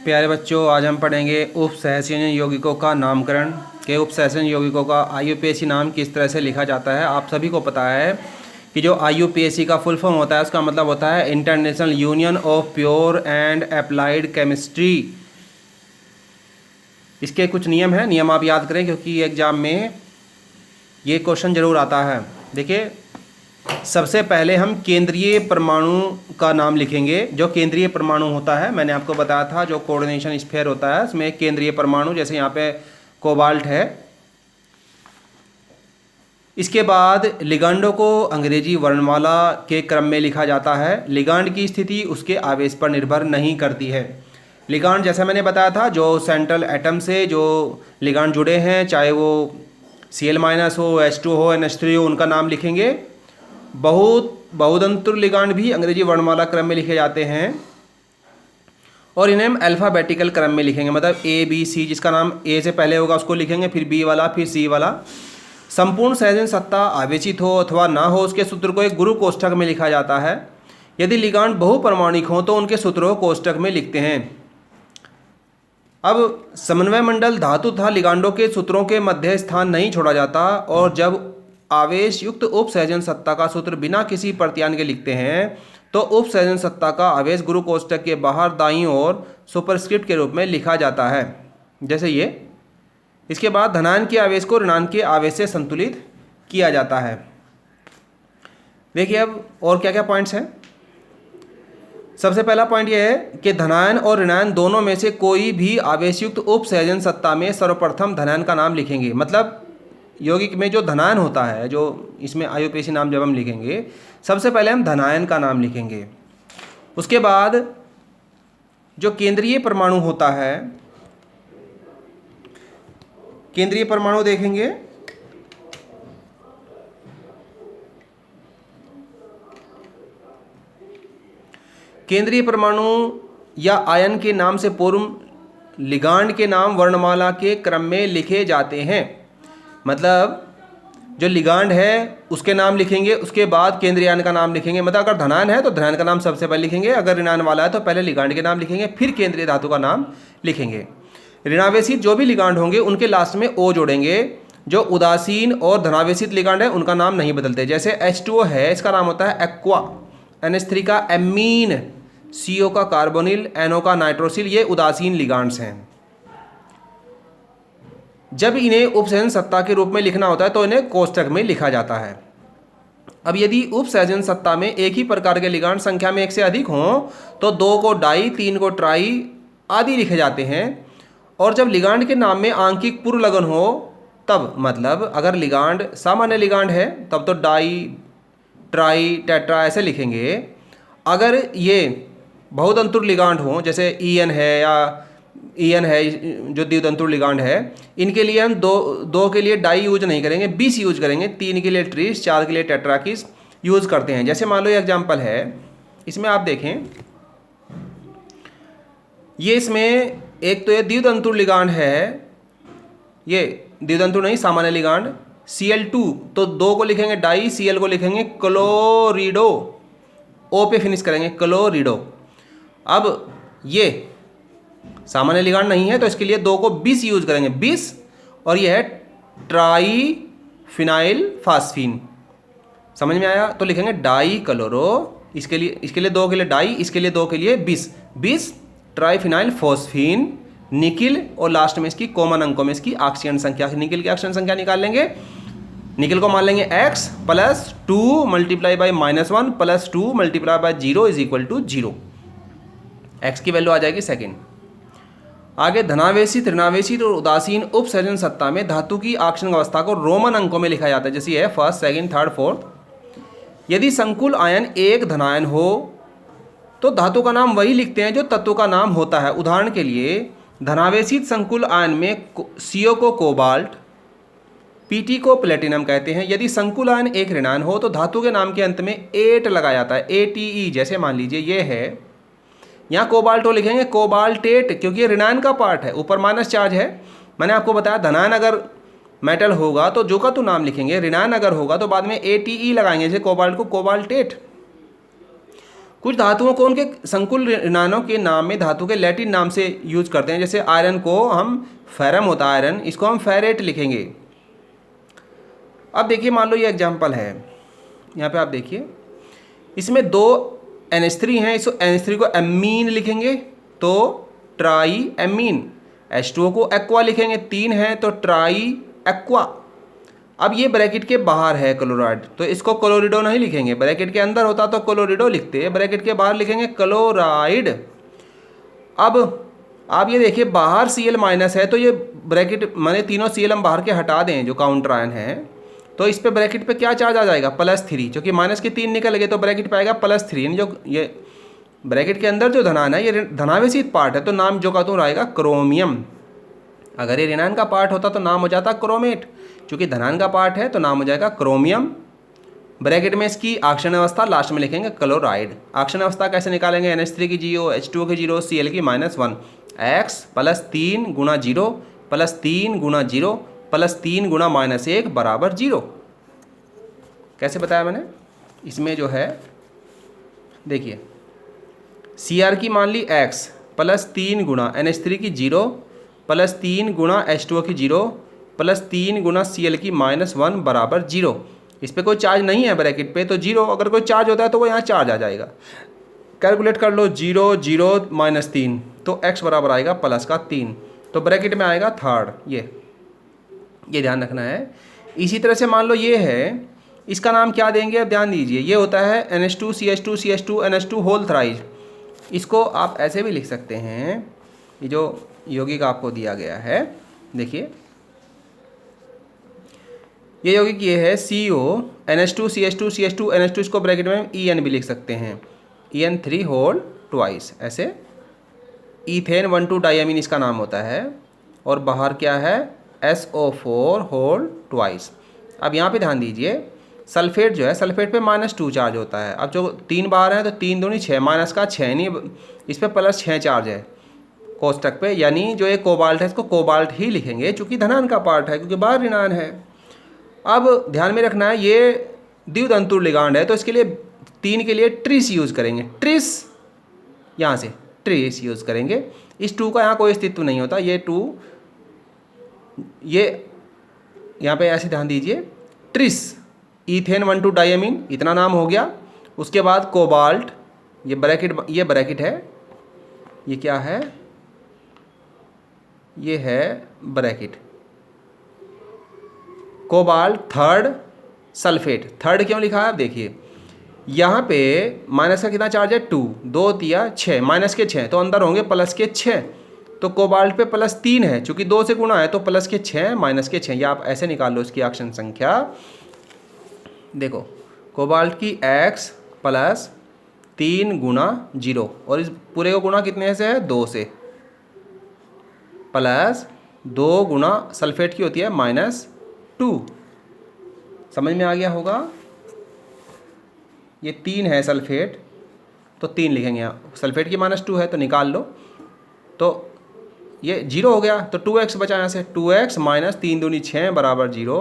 प्यारे बच्चों, आज हम पढ़ेंगे उपसहसंयोजन यौगिकों का नामकरण के उपसहसंयोजन यौगिकों का IUPAC नाम किस तरह से लिखा जाता है। आप सभी को पता है कि जो IUPAC का फुल फॉर्म होता है उसका मतलब होता है international union of pure and applied chemistry. इसके कुछ नियम हैं, नियम आप याद करें क्योंकि एग्जाम में ये क्वेश्चन ज़रूर आता है। देखिए, सबसे पहले हम केंद्रीय परमाणु का नाम लिखेंगे। जो केंद्रीय परमाणु होता है, मैंने आपको बताया था, जो कोऑर्डिनेशन स्फीयर होता है उसमें केंद्रीय परमाणु, जैसे यहाँ पे कोबाल्ट है। इसके बाद लिगांडों को अंग्रेजी वर्णमाला के क्रम में लिखा जाता है। लिगांड की स्थिति उसके आवेश पर निर्भर नहीं करती है। लिगांड, जैसा मैंने बताया था, जो सेंट्रल एटम से जो लिगांड जुड़े हैं, चाहे वो Cl- हो, H2 हो, NH3 हो, उनका नाम लिखेंगे। बहुदंतुर लिगांड भी अंग्रेजी वर्णमाला क्रम में लिखे जाते हैं और इन्हें हम अल्फ़ाबेटिकल क्रम में लिखेंगे। मतलब ABC, जिसका नाम A से पहले होगा उसको लिखेंगे, फिर B वाला, फिर C वाला। संपूर्ण सहजन सत्ता आवेशित हो अथवा ना हो, उसके सूत्र को एक गुरु कोष्ठक में लिखा जाता है। यदि लिगांड बहुपरमाणिक हो तो उनके सूत्रों को कोष्ठक में लिखते हैं। अब समन्वय मंडल धातु तथा लिगांडों के सूत्रों के मध्य स्थान नहीं छोड़ा जाता, और जब आवेश युक्त उपसहजन सत्ता का सूत्र बिना किसी प्रत्यान के लिखते हैं तो उपसहजन सत्ता का आवेश गुरु कोष्ठक के बाहर दाईं ओर सुपरस्क्रिप्ट के रूप में लिखा जाता है, जैसे ये। इसके बाद धनायन के आवेश को ऋणायन के आवेश से संतुलित किया जाता है। देखिए अब और क्या क्या पॉइंट्स हैं। सबसे पहला पॉइंट यह है कि धनायन और ऋणायन दोनों में से कोई भी आवेशयुक्त उपसहजन सत्ता में सर्वप्रथम धनायन का नाम लिखेंगे। मतलब यौगिक में जो धनायन होता है, जो इसमें IUPAC नाम जब हम लिखेंगे, सबसे पहले हम धनायन का नाम लिखेंगे। उसके बाद जो केंद्रीय परमाणु होता है, केंद्रीय परमाणु देखेंगे। केंद्रीय परमाणु या आयन के नाम से पूर्व लिगांड के नाम वर्णमाला के क्रम में लिखे जाते हैं। मतलब जो लिगांड है उसके नाम लिखेंगे, उसके बाद केंद्रीय आयन का नाम लिखेंगे। मतलब अगर धनायन है तो धनायन का नाम सबसे पहले लिखेंगे, अगर ऋणायन वाला है तो पहले लिगांड के नाम लिखेंगे, फिर केंद्रीय धातु का नाम लिखेंगे। ऋणावेशित जो भी लिगांड होंगे उनके लास्ट में O जोड़ेंगे। जो उदासीन और धनावेशित लिगांड है उनका नाम नहीं बदलते। जैसे H2O है, इसका नाम होता है एक्वा, NH3 का एमीन, CO का कार्बोनिल, NO का नाइट्रोसिल, ये उदासीन लिगांड्स हैं। जब इन्हें उपसहजन सत्ता के रूप में लिखना होता है तो इन्हें कोष्ठक में लिखा जाता है। अब यदि उपसहजन सत्ता में एक ही प्रकार के लिगांड संख्या में एक से अधिक हों तो 2 को डाई, 3 को ट्राई आदि लिखे जाते हैं। और जब लिगांड के नाम में आंकिक पूर्व लगन हो तब, मतलब अगर लिगांड सामान्य लिगांड है तब तो डाई, ट्राई, टेट्रा ऐसे लिखेंगे। अगर ये बहुदंतुर लिगांड हो, जैसे EN है या EN है, जो द्विदंतुर लिगांड है, इनके लिए हम दो के लिए डाई यूज नहीं करेंगे, 20 यूज करेंगे। 3 के लिए ट्रीस, 4 के लिए टेट्राकिस यूज करते हैं। जैसे मान लो ये एग्जाम्पल है, इसमें आप देखें, ये इसमें एक तो ये द्विदंतुर लिगांड है, ये द्विदंतुर नहीं सामान्य लिगांड, Cl2, तो 2 को लिखेंगे डाई, Cl को लिखेंगे क्लोरिडो, O पे फिनिश करेंगे, क्लोरिडो। अब ये सामान्य लिगांड नहीं है तो इसके लिए 2 को 20 यूज करेंगे, 20, और ये है ट्राई फिनाइल फास्फीन। समझ में आया? तो लिखेंगे डाई क्लोरो, इसके लिए 2 के लिए डाई, इसके लिए 2 के लिए 20 ट्राई फिनाइल फॉस्फीन, निकिल, और लास्ट में इसकी कॉमन अंकों में इसकी ऑक्सीजन संख्या, निकिल की ऑक्सीजन संख्या निकाल लेंगे। निकिल को मान लेंगे X + 2 × -1 + 2 × 0 = 0। X की वैल्यू आ जाएगी सेकेंड। आगे धनावेशित, ऋणावेशित और उदासीन उपसर्जन सत्ता में धातु की आक्षणिक अवस्था को रोमन अंकों में लिखा जाता है, जैसे है फर्स्ट, सेकंड, थर्ड, फोर्थ। यदि संकुल आयन एक धनायन हो तो धातु का नाम वही लिखते हैं जो तत्व का नाम होता है। उदाहरण के लिए धनावेशित संकुल आयन में CO को कोबाल्ट, PT को प्लेटिनम कहते हैं। यदि संकुल आयन एक ऋणायन हो तो धातु के नाम के अंत में एट लगाया जाता है, ATE। जैसे मान लीजिए ये है, यहाँ कोबाल्टो लिखेंगे कोबाल्टेट, क्योंकि ये ऋणायन का पार्ट है, ऊपर माइनस चार्ज है। मैंने आपको बताया धनायन अगर मेटल होगा तो जो का तो नाम लिखेंगे, ऋणायन अगर होगा तो बाद में ATE लगाएंगे, जैसे कोबाल्ट को कोबाल्टेट। कुछ धातुओं को उनके संकुल ऋणायनों के नाम में धातु के लैटिन नाम से यूज करते हैं। जैसे आयरन को हम फेरम होता है आयरन, इसको हम फेरेट लिखेंगे। अब देखिए मान लो ये एग्जाम्पल है, यहाँ पे आप देखिए इसमें 2 NH3 हैं, इस NH3 को एमीन लिखेंगे तो ट्राई एमीन। H2O को एक्वा लिखेंगे, 3 है तो ट्राई एक्वा। अब ये ब्रैकेट के बाहर है क्लोराइड, तो इसको क्लोरिडो नहीं लिखेंगे। ब्रैकेट के अंदर होता तो क्लोरिडो लिखते हैं, ब्रैकेट के बाहर लिखेंगे क्लोराइड। अब आप ये देखिए बाहर Cl माइनस है, तो ये ब्रैकेट माने तीनों Cl हम बाहर के हटा दें जो काउंटर आयन है, तो इस पे ब्रैकेट पे क्या चार्ज आ जाएगा, +3, क्योंकि माइनस के 3 निकल गए तो ब्रैकेट पे आएगा +3। यानी जो ये ब्रैकेट के अंदर जो धनायन है ये धनावेशित पार्ट है, तो नाम जो का तो आएगा क्रोमियम। अगर ये ऋणायन का पार्ट होता तो नाम हो जाता क्रोमेट, क्योंकि धनायन का पार्ट है तो नाम हो जाएगा क्रोमियम। ब्रैकेट में इसकी आक्षण अवस्था लास्ट में लिखेंगे क्लोराइड। आक्षण अवस्था कैसे निकालेंगे, NH3 की 0, H2O की 0, Cl की -1, x +3 गुणा 0 +3 गुणा 0 +3 गुणा -1 बराबर 0। कैसे बताया मैंने, इसमें जो है देखिए Cr की मान ली x +3 गुणा NH3 की 0 +3 गुणा H2O की 0 +3 गुणा Cl की -1 बराबर 0। इस पर कोई चार्ज नहीं है ब्रैकेट पे, तो 0। अगर कोई चार्ज होता है तो वो यहाँ चार्ज आ जाएगा। कैलकुलेट कर लो, 0 0 -3 तो x बराबर आएगा +3, तो ब्रैकेट में आएगा थर्ड। ये ध्यान रखना है। इसी तरह से मान लो ये है, इसका नाम क्या देंगे अब ध्यान दीजिए। ये होता है NH2 CH2 NH2 whole thrice. इसको आप ऐसे भी लिख सकते हैं, ये जो यौगिक आपको दिया गया है देखिए, ये यौगिक ये है CO NH2 CH2 CH2 NH2, इसको ब्रैकेट में EN भी लिख सकते हैं, EN3 होल ट्वाइस। ऐसे ईथेन 1,2 डाइअमीन इसका नाम होता है, और बाहर क्या है SO4 होल ट्वाइस। अब यहाँ पे ध्यान दीजिए, सल्फेट जो है सल्फेट पे -2 चार्ज होता है। अब जो 3 बार है तो 3 दूनी 6, माइनस का 6 नहीं, इस पर +6 चार्ज है कोष्टक पे, यानी जो ये कोबाल्ट है इसको कोबाल्ट ही लिखेंगे, चूँकि धनायन का पार्ट है, क्योंकि बाहर ऋणायन है। अब ध्यान में रखना है ये द्वितंतुर लिगांड है, तो इसके लिए 3 के लिए ट्रिस यूज़ करेंगे। ट्रिस यहाँ से ट्रिस यूज़ करेंगे। इस 2 का यहाँ कोई अस्तित्व नहीं होता, ये 2 ये यहाँ पे ऐसे ध्यान दीजिए, ट्रिस ईथेन 1,2 डाइअमीन इतना नाम हो गया। उसके बाद कोबाल्ट, ये ब्रैकेट है, ये क्या है, ये है bracket cobalt third sulphate. Third क्यों लिखा है आप देखिए, यहाँ पे माइनस का कितना चार्ज है 2, 2 तिया 6, माइनस के 6 तो अंदर होंगे प्लस के 6, तो कोबाल्ट पे +3 है, चूंकि 2 से गुणा है तो प्लस के 6 माइनस के 6। या आप ऐसे निकाल लो इसकी आक्षण संख्या। देखो कोबाल्ट की x +3 गुणा 0, और इस पूरे को गुणा कितने से है 2 से, +2 गुणा सल्फेट की होती है -2। समझ में आ गया होगा। ये 3 है सल्फेट, तो 3 लिखेंगे यहाँ, सल्फेट की -2 है तो निकाल लो, तो ये 0 हो गया, तो 2x बचा यहाँ से, 2x - 3 दूनी 6 बराबर 0,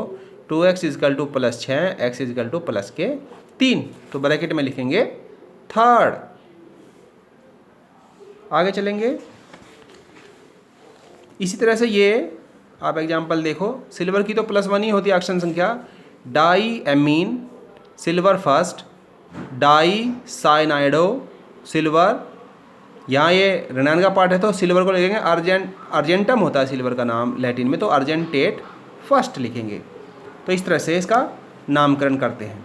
2x = +6, x = +3, तो ब्रैकेट में लिखेंगे थर्ड। आगे चलेंगे। इसी तरह से ये आप एग्जाम्पल देखो, सिल्वर की तो +1 ही होती है आक्षण संख्या। Diammine silver first, dicyanido silver, यहाँ ये ऋणायन का पार्ट है तो सिल्वर को लिखेंगे अर्जेंटम होता है सिल्वर का नाम लैटिन में, तो अर्जेंटेट फर्स्ट लिखेंगे। तो इस तरह से इसका नामकरण करते हैं।